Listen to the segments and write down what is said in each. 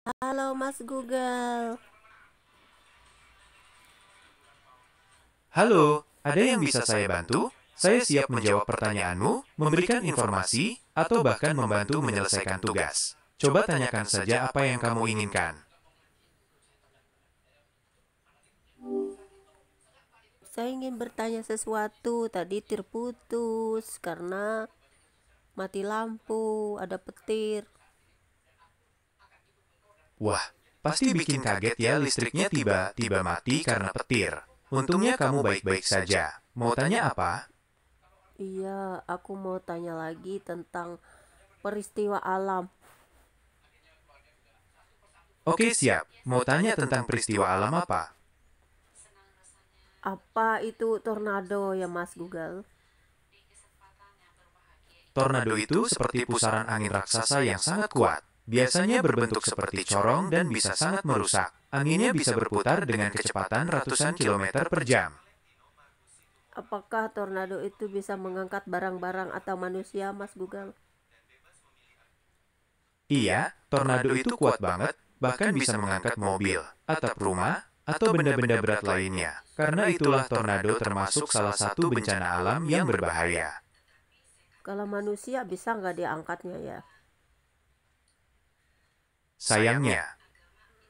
Halo Mas Google. Halo, ada yang bisa saya bantu? Saya siap menjawab pertanyaanmu, memberikan informasi, atau bahkan membantu menyelesaikan tugas. Coba tanyakan saja apa yang kamu inginkan. Saya ingin bertanya sesuatu. Tadi terputus karena mati lampu, ada petir. Wah, pasti bikin kaget ya listriknya tiba-tiba mati karena petir. Untungnya kamu baik-baik saja. Mau tanya apa? Iya, aku mau tanya lagi tentang peristiwa alam. Oke, siap. Mau tanya tentang peristiwa alam apa? Apa itu tornado ya Mas Google? Tornado itu seperti pusaran angin raksasa yang sangat kuat. Biasanya berbentuk seperti corong dan bisa sangat merusak. Anginnya bisa berputar dengan kecepatan ratusan kilometer per jam. Apakah tornado itu bisa mengangkat barang-barang atau manusia Mas Google? Iya, tornado itu kuat banget, bahkan bisa mengangkat mobil, atap rumah, atau benda-benda berat lainnya. Karena itulah tornado termasuk salah satu bencana alam yang berbahaya. Kalau manusia bisa nggak diangkatnya ya? Sayangnya,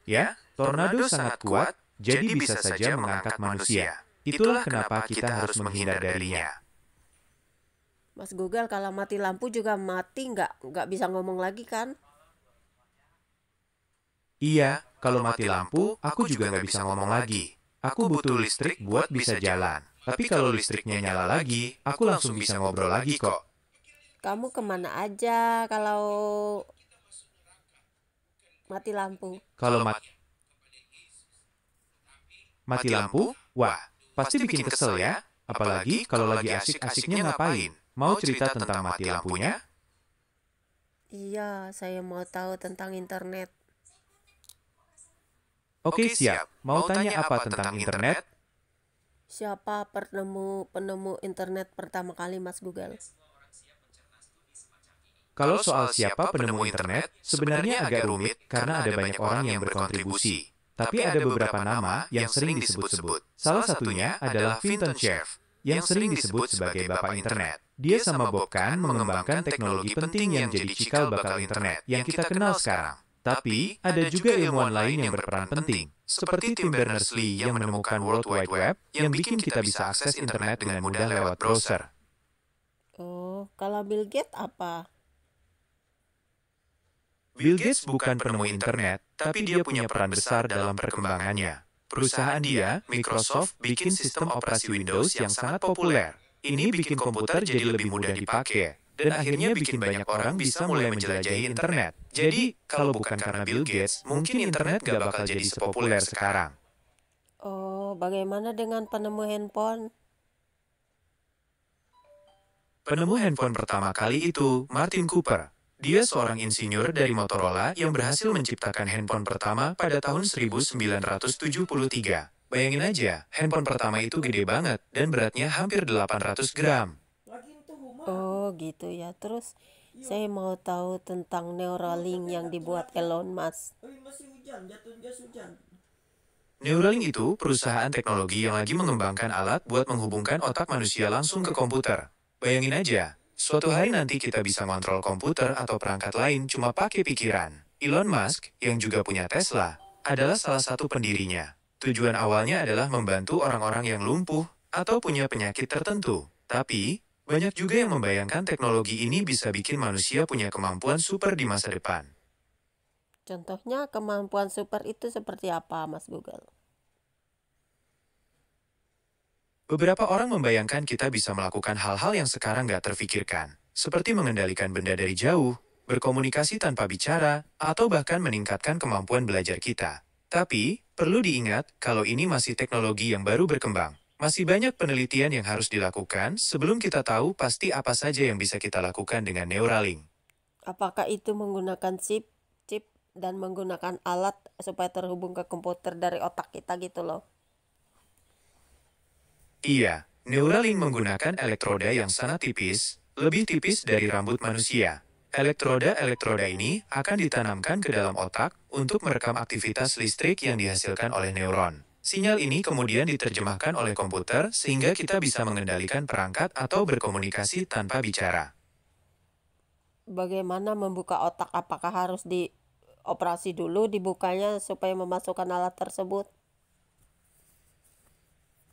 ya, tornado sangat kuat, jadi bisa saja mengangkat manusia. Itulah kenapa kita harus menghindar darinya. Mas Google, kalau mati lampu juga mati nggak bisa ngomong lagi kan? Iya, kalau mati lampu, aku juga nggak bisa ngomong lagi. Aku butuh listrik buat bisa jalan. Tapi kalau listriknya nyala lagi, aku langsung bisa ngobrol lagi kok. Kamu kemana aja kalau mati lampu? Kalau mati lampu, wah, pasti bikin kesel ya. Apalagi kalau lagi asik-asiknya ngapain. Mau cerita tentang mati lampunya? Iya, saya mau tahu tentang internet. Oke, siap. Mau tanya apa tentang internet? Siapa penemu internet pertama kali Mas Google? Kalau soal siapa penemu internet, sebenarnya agak rumit karena ada banyak orang yang berkontribusi. Tapi ada beberapa nama yang sering disebut-sebut. Salah satunya adalah Vinton Cerf, yang sering disebut sebagai Bapak Internet. Dia sama Bob Kahn mengembangkan teknologi penting yang jadi cikal bakal internet yang kita kenal sekarang. Tapi, ada juga ilmuwan lain yang berperan penting, seperti Tim Berners-Lee yang menemukan World Wide Web yang bikin kita bisa akses internet dengan mudah lewat browser. Oh, kalau Bill Gates apa? Bill Gates bukan penemu internet, tapi dia punya peran besar dalam perkembangannya. Perusahaan dia, Microsoft, bikin sistem operasi Windows yang sangat populer. Ini bikin komputer jadi lebih mudah dipakai, dan akhirnya bikin banyak orang bisa mulai menjelajahi internet. Jadi, kalau bukan karena Bill Gates, mungkin internet gak bakal jadi sepopuler sekarang. Oh, bagaimana dengan penemu handphone? Penemu handphone pertama kali itu Martin Cooper. Dia seorang insinyur dari Motorola yang berhasil menciptakan handphone pertama pada tahun 1973. Bayangin aja, handphone pertama itu gede banget dan beratnya hampir 800 gram. Oh, gitu ya. Terus saya mau tahu tentang Neuralink yang dibuat Elon Musk. Neuralink itu perusahaan teknologi yang lagi mengembangkan alat buat menghubungkan otak manusia langsung ke komputer. Bayangin aja, suatu hari nanti kita bisa kontrol komputer atau perangkat lain cuma pakai pikiran. Elon Musk, yang juga punya Tesla, adalah salah satu pendirinya. Tujuan awalnya adalah membantu orang-orang yang lumpuh atau punya penyakit tertentu. Tapi, banyak juga yang membayangkan teknologi ini bisa bikin manusia punya kemampuan super di masa depan. Contohnya kemampuan super itu seperti apa, Mas Google? Beberapa orang membayangkan kita bisa melakukan hal-hal yang sekarang nggak terfikirkan, seperti mengendalikan benda dari jauh, berkomunikasi tanpa bicara, atau bahkan meningkatkan kemampuan belajar kita. Tapi, perlu diingat kalau ini masih teknologi yang baru berkembang. Masih banyak penelitian yang harus dilakukan sebelum kita tahu pasti apa saja yang bisa kita lakukan dengan Neuralink. Apakah itu menggunakan chip dan menggunakan alat supaya terhubung ke komputer dari otak kita gitu loh? Iya, Neuralink menggunakan elektroda yang sangat tipis, lebih tipis dari rambut manusia. Elektroda-elektroda ini akan ditanamkan ke dalam otak untuk merekam aktivitas listrik yang dihasilkan oleh neuron. Sinyal ini kemudian diterjemahkan oleh komputer sehingga kita bisa mengendalikan perangkat atau berkomunikasi tanpa bicara. Bagaimana membuka otak? Apakah harus dioperasi dulu dibukanya supaya memasukkan alat tersebut?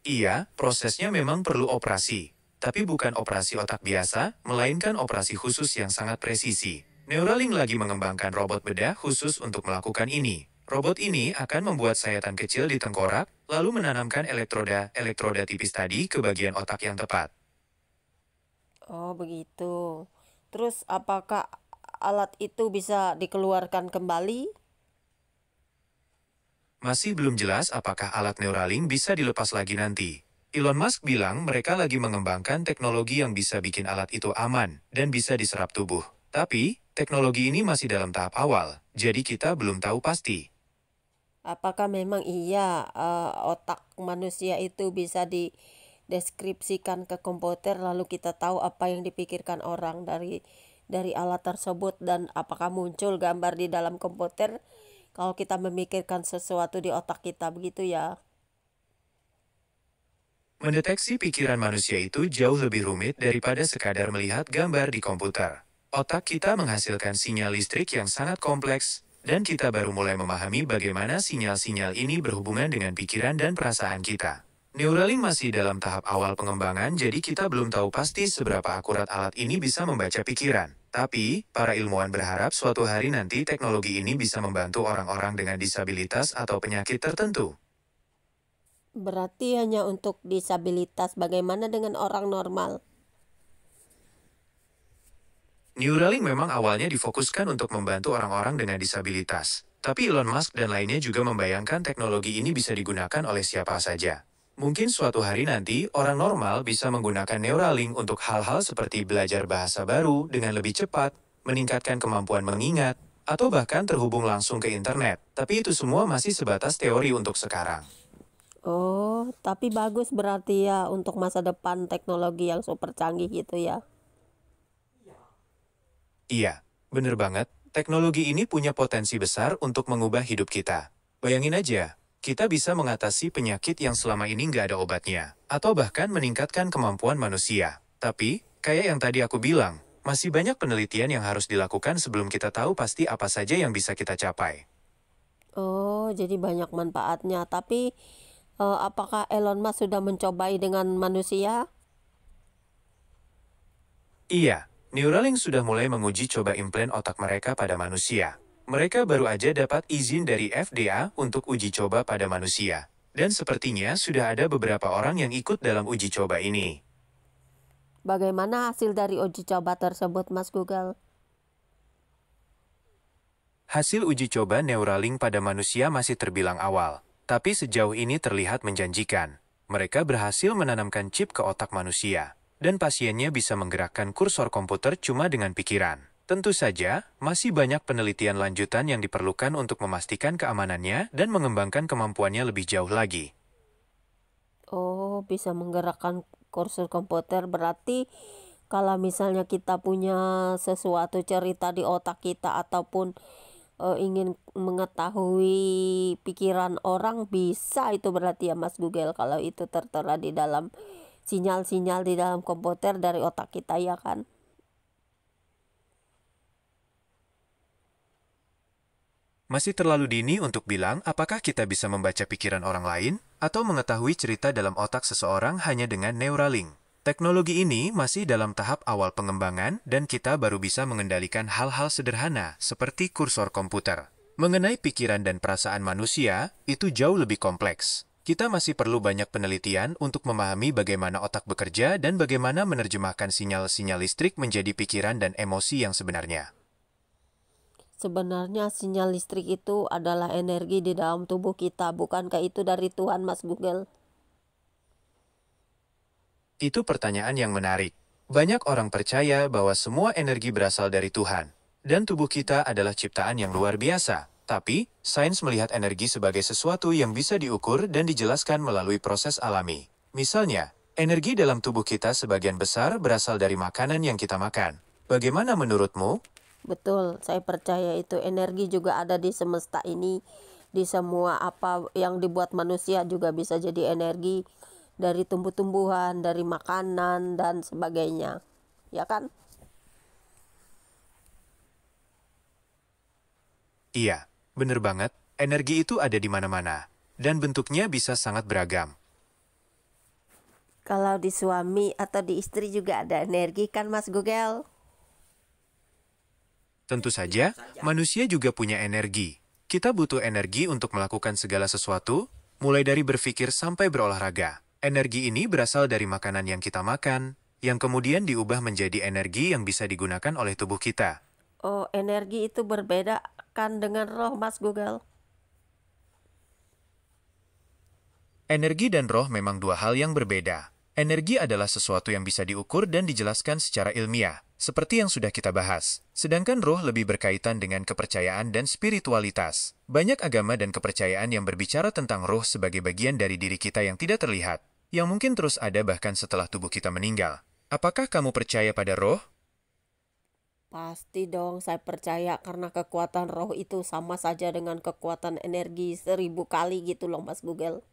Iya, prosesnya memang perlu operasi. Tapi bukan operasi otak biasa, melainkan operasi khusus yang sangat presisi. Neuralink lagi mengembangkan robot bedah khusus untuk melakukan ini. Robot ini akan membuat sayatan kecil di tengkorak, lalu menanamkan elektroda tipis tadi ke bagian otak yang tepat. Oh, begitu. Terus apakah alat itu bisa dikeluarkan kembali? Masih belum jelas apakah alat Neuralink bisa dilepas lagi nanti. Elon Musk bilang mereka lagi mengembangkan teknologi yang bisa bikin alat itu aman dan bisa diserap tubuh. Tapi, teknologi ini masih dalam tahap awal, jadi kita belum tahu pasti. Apakah memang iya otak manusia itu bisa dideskripsikan ke komputer lalu kita tahu apa yang dipikirkan orang dari alat tersebut, dan apakah muncul gambar di dalam komputer kalau kita memikirkan sesuatu di otak kita, begitu ya? Mendeteksi pikiran manusia itu jauh lebih rumit daripada sekadar melihat gambar di komputer. Otak kita menghasilkan sinyal listrik yang sangat kompleks, dan kita baru mulai memahami bagaimana sinyal-sinyal ini berhubungan dengan pikiran dan perasaan kita. Neuralink masih dalam tahap awal pengembangan, jadi kita belum tahu pasti seberapa akurat alat ini bisa membaca pikiran. Tapi, para ilmuwan berharap suatu hari nanti teknologi ini bisa membantu orang-orang dengan disabilitas atau penyakit tertentu. Berarti hanya untuk disabilitas, bagaimana dengan orang normal? Neuralink memang awalnya difokuskan untuk membantu orang-orang dengan disabilitas. Tapi Elon Musk dan lainnya juga membayangkan teknologi ini bisa digunakan oleh siapa saja. Mungkin suatu hari nanti, orang normal bisa menggunakan Neuralink untuk hal-hal seperti belajar bahasa baru dengan lebih cepat, meningkatkan kemampuan mengingat, atau bahkan terhubung langsung ke internet. Tapi itu semua masih sebatas teori untuk sekarang. Oh, tapi bagus berarti ya untuk masa depan teknologi yang super canggih gitu ya. Iya, bener banget. Teknologi ini punya potensi besar untuk mengubah hidup kita. Bayangin aja, kita bisa mengatasi penyakit yang selama ini nggak ada obatnya, atau bahkan meningkatkan kemampuan manusia. Tapi, kayak yang tadi aku bilang, masih banyak penelitian yang harus dilakukan sebelum kita tahu pasti apa saja yang bisa kita capai. Oh, jadi banyak manfaatnya. Tapi apakah Elon Musk sudah mencobai dengan manusia? Iya, Neuralink sudah mulai menguji coba implan otak mereka pada manusia. Mereka baru aja dapat izin dari FDA untuk uji coba pada manusia. Dan sepertinya sudah ada beberapa orang yang ikut dalam uji coba ini. Bagaimana hasil dari uji coba tersebut, Mas Google? Hasil uji coba Neuralink pada manusia masih terbilang awal, tapi sejauh ini terlihat menjanjikan. Mereka berhasil menanamkan chip ke otak manusia, dan pasiennya bisa menggerakkan kursor komputer cuma dengan pikiran. Tentu saja, masih banyak penelitian lanjutan yang diperlukan untuk memastikan keamanannya dan mengembangkan kemampuannya lebih jauh lagi. Oh, bisa menggerakkan kursor komputer, berarti kalau misalnya kita punya sesuatu cerita di otak kita ataupun ingin mengetahui pikiran orang, bisa itu berarti ya Mas Google, kalau itu tertera di dalam sinyal-sinyal di dalam komputer dari otak kita, ya kan? Masih terlalu dini untuk bilang apakah kita bisa membaca pikiran orang lain atau mengetahui cerita dalam otak seseorang hanya dengan Neuralink. Teknologi ini masih dalam tahap awal pengembangan dan kita baru bisa mengendalikan hal-hal sederhana seperti kursor komputer. Mengenai pikiran dan perasaan manusia, itu jauh lebih kompleks. Kita masih perlu banyak penelitian untuk memahami bagaimana otak bekerja dan bagaimana menerjemahkan sinyal-sinyal listrik menjadi pikiran dan emosi yang sebenarnya. Sebenarnya sinyal listrik itu adalah energi di dalam tubuh kita, bukankah itu dari Tuhan, Mas Google? Itu pertanyaan yang menarik. Banyak orang percaya bahwa semua energi berasal dari Tuhan, dan tubuh kita adalah ciptaan yang luar biasa. Tapi, sains melihat energi sebagai sesuatu yang bisa diukur dan dijelaskan melalui proses alami. Misalnya, energi dalam tubuh kita sebagian besar berasal dari makanan yang kita makan. Bagaimana menurutmu? Betul, saya percaya itu energi juga ada di semesta ini, di semua apa yang dibuat manusia juga bisa jadi energi dari tumbuh-tumbuhan, dari makanan dan sebagainya. Ya kan? Iya, bener banget, energi itu ada di mana-mana, dan bentuknya bisa sangat beragam. Kalau di suami atau di istri juga ada energi kan Mas Google? Tentu saja, manusia juga punya energi. Kita butuh energi untuk melakukan segala sesuatu, mulai dari berpikir sampai berolahraga. Energi ini berasal dari makanan yang kita makan, yang kemudian diubah menjadi energi yang bisa digunakan oleh tubuh kita. Oh, energi itu berbeda kan dengan roh Mas Google? Energi dan roh memang dua hal yang berbeda. Energi adalah sesuatu yang bisa diukur dan dijelaskan secara ilmiah, seperti yang sudah kita bahas. Sedangkan roh lebih berkaitan dengan kepercayaan dan spiritualitas. Banyak agama dan kepercayaan yang berbicara tentang roh sebagai bagian dari diri kita yang tidak terlihat, yang mungkin terus ada bahkan setelah tubuh kita meninggal. Apakah kamu percaya pada roh? Pasti dong, saya percaya karena kekuatan roh itu sama saja dengan kekuatan energi 1000 kali gitu loh Mas Google.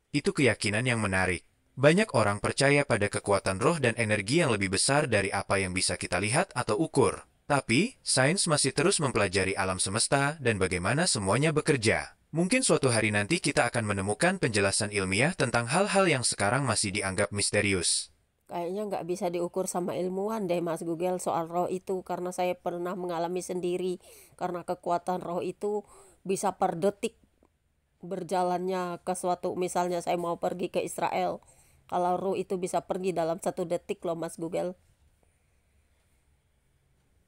Itu keyakinan yang menarik. Banyak orang percaya pada kekuatan roh dan energi yang lebih besar dari apa yang bisa kita lihat atau ukur. Tapi, sains masih terus mempelajari alam semesta dan bagaimana semuanya bekerja. Mungkin suatu hari nanti kita akan menemukan penjelasan ilmiah tentang hal-hal yang sekarang masih dianggap misterius. Kayaknya nggak bisa diukur sama ilmuwan deh Mas Google soal roh itu karena saya pernah mengalami sendiri karena kekuatan roh itu bisa per detik berjalannya ke suatu misalnya saya mau pergi ke Israel kalau roh itu bisa pergi dalam 1 detik loh Mas Google.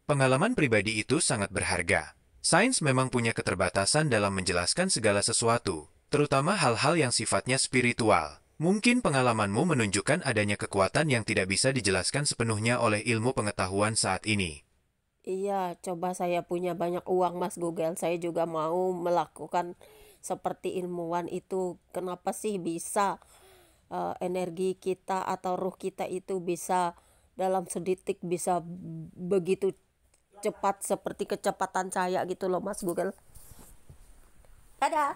Pengalaman pribadi itu sangat berharga. Sains memang punya keterbatasan dalam menjelaskan segala sesuatu, terutama hal-hal yang sifatnya spiritual. Mungkin pengalamanmu menunjukkan adanya kekuatan yang tidak bisa dijelaskan sepenuhnya oleh ilmu pengetahuan saat ini. Iya, coba saya punya banyak uang Mas Google, saya juga mau melakukan seperti ilmuwan itu. Kenapa sih bisa energi kita atau ruh kita itu bisa dalam sedetik bisa begitu cepat seperti kecepatan cahaya gitu loh Mas Google. Dadah.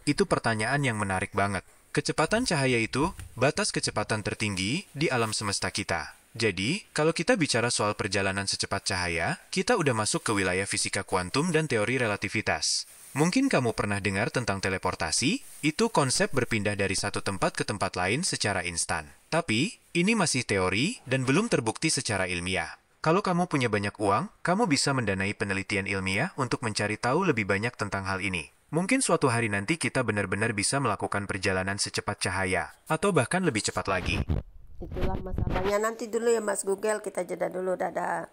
Itu pertanyaan yang menarik banget. Kecepatan cahaya itu batas kecepatan tertinggi di alam semesta kita. Jadi, kalau kita bicara soal perjalanan secepat cahaya, kita udah masuk ke wilayah fisika kuantum dan teori relativitas. Mungkin kamu pernah dengar tentang teleportasi, itu konsep berpindah dari satu tempat ke tempat lain secara instan. Tapi, ini masih teori dan belum terbukti secara ilmiah. Kalau kamu punya banyak uang, kamu bisa mendanai penelitian ilmiah untuk mencari tahu lebih banyak tentang hal ini. Mungkin suatu hari nanti kita benar-benar bisa melakukan perjalanan secepat cahaya, atau bahkan lebih cepat lagi. Itulah masalahnya. Nanti dulu ya Mas Google, kita jeda dulu. Dadah.